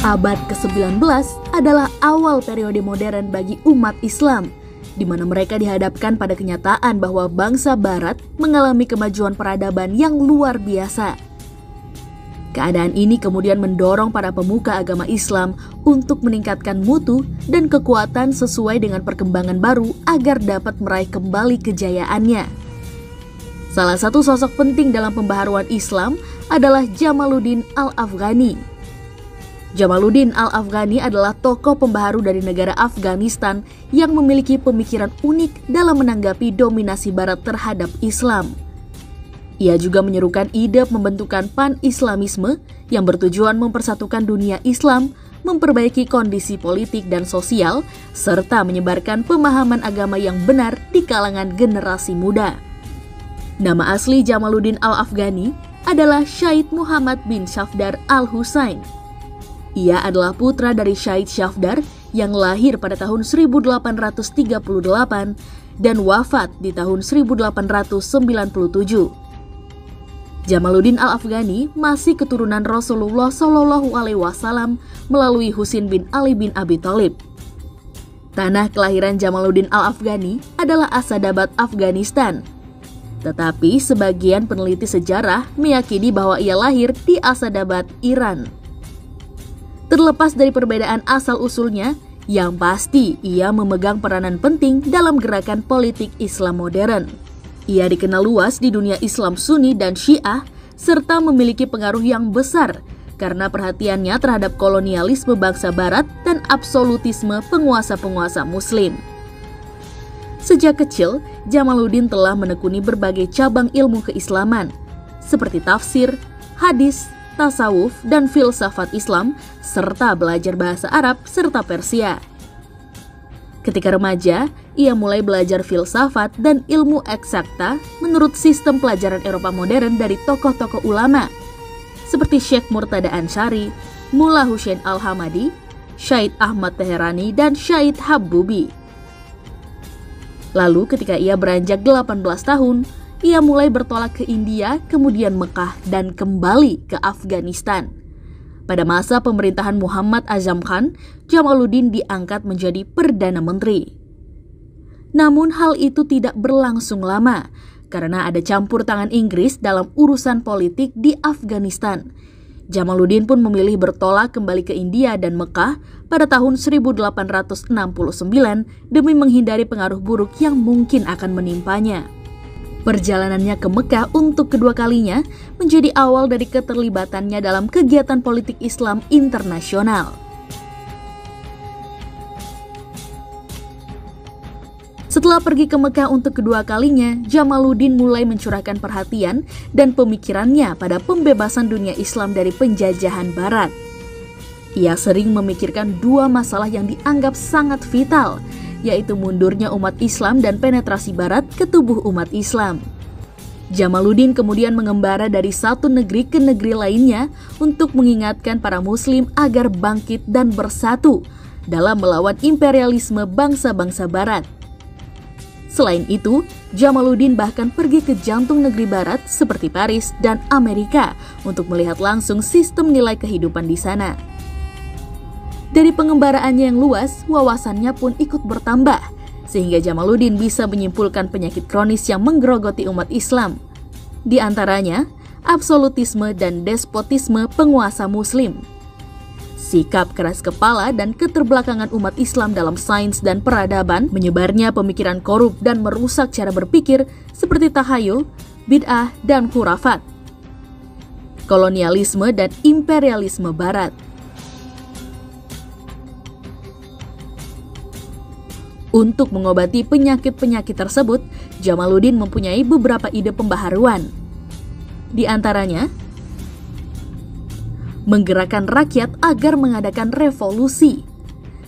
Abad ke-19 adalah awal periode modern bagi umat Islam, di mana mereka dihadapkan pada kenyataan bahwa bangsa Barat mengalami kemajuan peradaban yang luar biasa. Keadaan ini kemudian mendorong para pemuka agama Islam untuk meningkatkan mutu dan kekuatan sesuai dengan perkembangan baru agar dapat meraih kembali kejayaannya. Salah satu sosok penting dalam pembaharuan Islam adalah Jamaluddin Al-Afghani. Jamaluddin Al-Afghani adalah tokoh pembaharu dari negara Afghanistan yang memiliki pemikiran unik dalam menanggapi dominasi Barat terhadap Islam. Ia juga menyerukan ide pembentukan pan-Islamisme yang bertujuan mempersatukan dunia Islam, memperbaiki kondisi politik dan sosial, serta menyebarkan pemahaman agama yang benar di kalangan generasi muda. Nama asli Jamaluddin Al-Afghani adalah Syahid Muhammad bin Safdar Al-Husain. Ia adalah putra dari Syahid Safdar yang lahir pada tahun 1838 dan wafat di tahun 1897. Jamaluddin Al-Afghani masih keturunan Rasulullah SAW melalui Husain bin Ali bin Abi Thalib. Tanah kelahiran Jamaluddin Al-Afghani adalah Asadabad, Afghanistan. Tetapi sebagian peneliti sejarah meyakini bahwa ia lahir di Asadabad, Iran. Terlepas dari perbedaan asal-usulnya, yang pasti ia memegang peranan penting dalam gerakan politik Islam modern. Ia dikenal luas di dunia Islam Sunni dan Syiah, serta memiliki pengaruh yang besar karena perhatiannya terhadap kolonialisme bangsa Barat dan absolutisme penguasa-penguasa Muslim. Sejak kecil, Jamaluddin telah menekuni berbagai cabang ilmu keislaman, seperti tafsir, hadis, tasawuf, dan filsafat Islam, serta belajar bahasa Arab serta Persia. Ketika remaja, ia mulai belajar filsafat dan ilmu eksakta menurut sistem pelajaran Eropa modern dari tokoh-tokoh ulama, seperti Syekh Murtada Ansyari, Mullah Husain Al-Hamadi, Syahid Ahmad Teherani, dan Syahid Habbubi. Lalu ketika ia beranjak 18 tahun, ia mulai bertolak ke India, kemudian Mekah, dan kembali ke Afghanistan. Pada masa pemerintahan Muhammad Azam Khan, Jamaluddin diangkat menjadi Perdana Menteri. Namun hal itu tidak berlangsung lama, karena ada campur tangan Inggris dalam urusan politik di Afghanistan. Jamaluddin pun memilih bertolak kembali ke India dan Mekah pada tahun 1869 demi menghindari pengaruh buruk yang mungkin akan menimpanya. Perjalanannya ke Mekah untuk kedua kalinya menjadi awal dari keterlibatannya dalam kegiatan politik Islam internasional. Setelah pergi ke Mekah untuk kedua kalinya, Jamaluddin mulai mencurahkan perhatian dan pemikirannya pada pembebasan dunia Islam dari penjajahan Barat. Ia sering memikirkan dua masalah yang dianggap sangat vital, yaitu mundurnya umat Islam dan penetrasi Barat ke tubuh umat Islam. Jamaluddin kemudian mengembara dari satu negeri ke negeri lainnya untuk mengingatkan para Muslim agar bangkit dan bersatu dalam melawan imperialisme bangsa-bangsa Barat. Selain itu, Jamaluddin bahkan pergi ke jantung negeri Barat seperti Paris dan Amerika untuk melihat langsung sistem nilai kehidupan di sana. Dari pengembaraannya yang luas, wawasannya pun ikut bertambah, sehingga Jamaluddin bisa menyimpulkan penyakit kronis yang menggerogoti umat Islam. Di antaranya, absolutisme dan despotisme penguasa Muslim. Sikap keras kepala dan keterbelakangan umat Islam dalam sains dan peradaban, menyebarnya pemikiran korup dan merusak cara berpikir seperti tahayul, bid'ah, dan khurafat. Kolonialisme dan imperialisme Barat. Untuk mengobati penyakit-penyakit tersebut, Jamaluddin mempunyai beberapa ide pembaharuan. Di antaranya, menggerakkan rakyat agar mengadakan revolusi.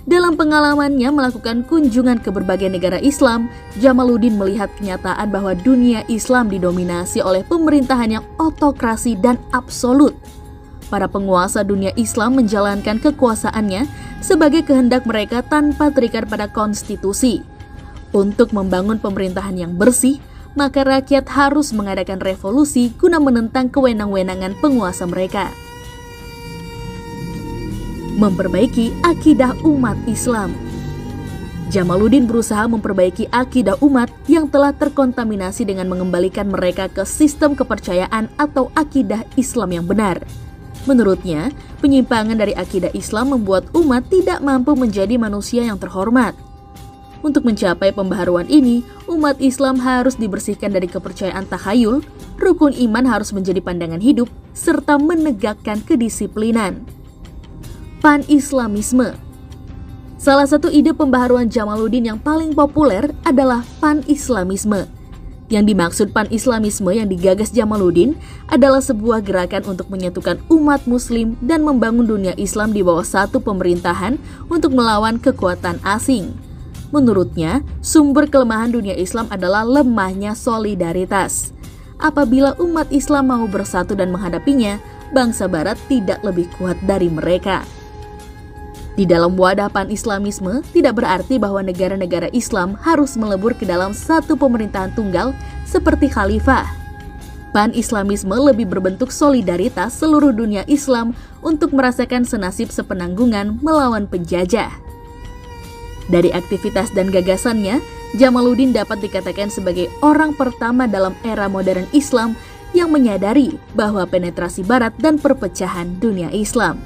Dalam pengalamannya melakukan kunjungan ke berbagai negara Islam, Jamaluddin melihat kenyataan bahwa dunia Islam didominasi oleh pemerintahan yang otokrasi dan absolut. Para penguasa dunia Islam menjalankan kekuasaannya sebagai kehendak mereka tanpa terikat pada konstitusi. Untuk membangun pemerintahan yang bersih, maka rakyat harus mengadakan revolusi guna menentang kewenang-wenangan penguasa mereka. memperbaiki akidah umat Islam. Jamaluddin berusaha memperbaiki akidah umat yang telah terkontaminasi dengan mengembalikan mereka ke sistem kepercayaan atau akidah Islam yang benar. Menurutnya, penyimpangan dari akidah Islam membuat umat tidak mampu menjadi manusia yang terhormat. Untuk mencapai pembaharuan ini, umat Islam harus dibersihkan dari kepercayaan takhayul, rukun iman harus menjadi pandangan hidup, serta menegakkan kedisiplinan. Pan-Islamisme. Salah satu ide pembaharuan Jamaluddin yang paling populer adalah Pan-Islamisme. Yang dimaksud Pan-Islamisme yang digagas Jamaluddin adalah sebuah gerakan untuk menyatukan umat muslim dan membangun dunia Islam di bawah satu pemerintahan untuk melawan kekuatan asing. Menurutnya, sumber kelemahan dunia Islam adalah lemahnya solidaritas. Apabila umat Islam mau bersatu dan menghadapinya, bangsa Barat tidak lebih kuat dari mereka. Di dalam wadah Pan-Islamisme, tidak berarti bahwa negara-negara Islam harus melebur ke dalam satu pemerintahan tunggal seperti khalifah. Pan-Islamisme lebih berbentuk solidaritas seluruh dunia Islam untuk merasakan senasib sepenanggungan melawan penjajah. Dari aktivitas dan gagasannya, Jamaluddin dapat dikatakan sebagai orang pertama dalam era modern Islam yang menyadari bahwa penetrasi Barat dan perpecahan dunia Islam.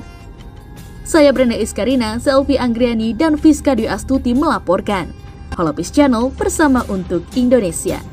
Saya Brenda Iskarina, Selvi Anggriani, dan Fiska Dwi Astuti melaporkan. Holopis Channel bersama untuk Indonesia.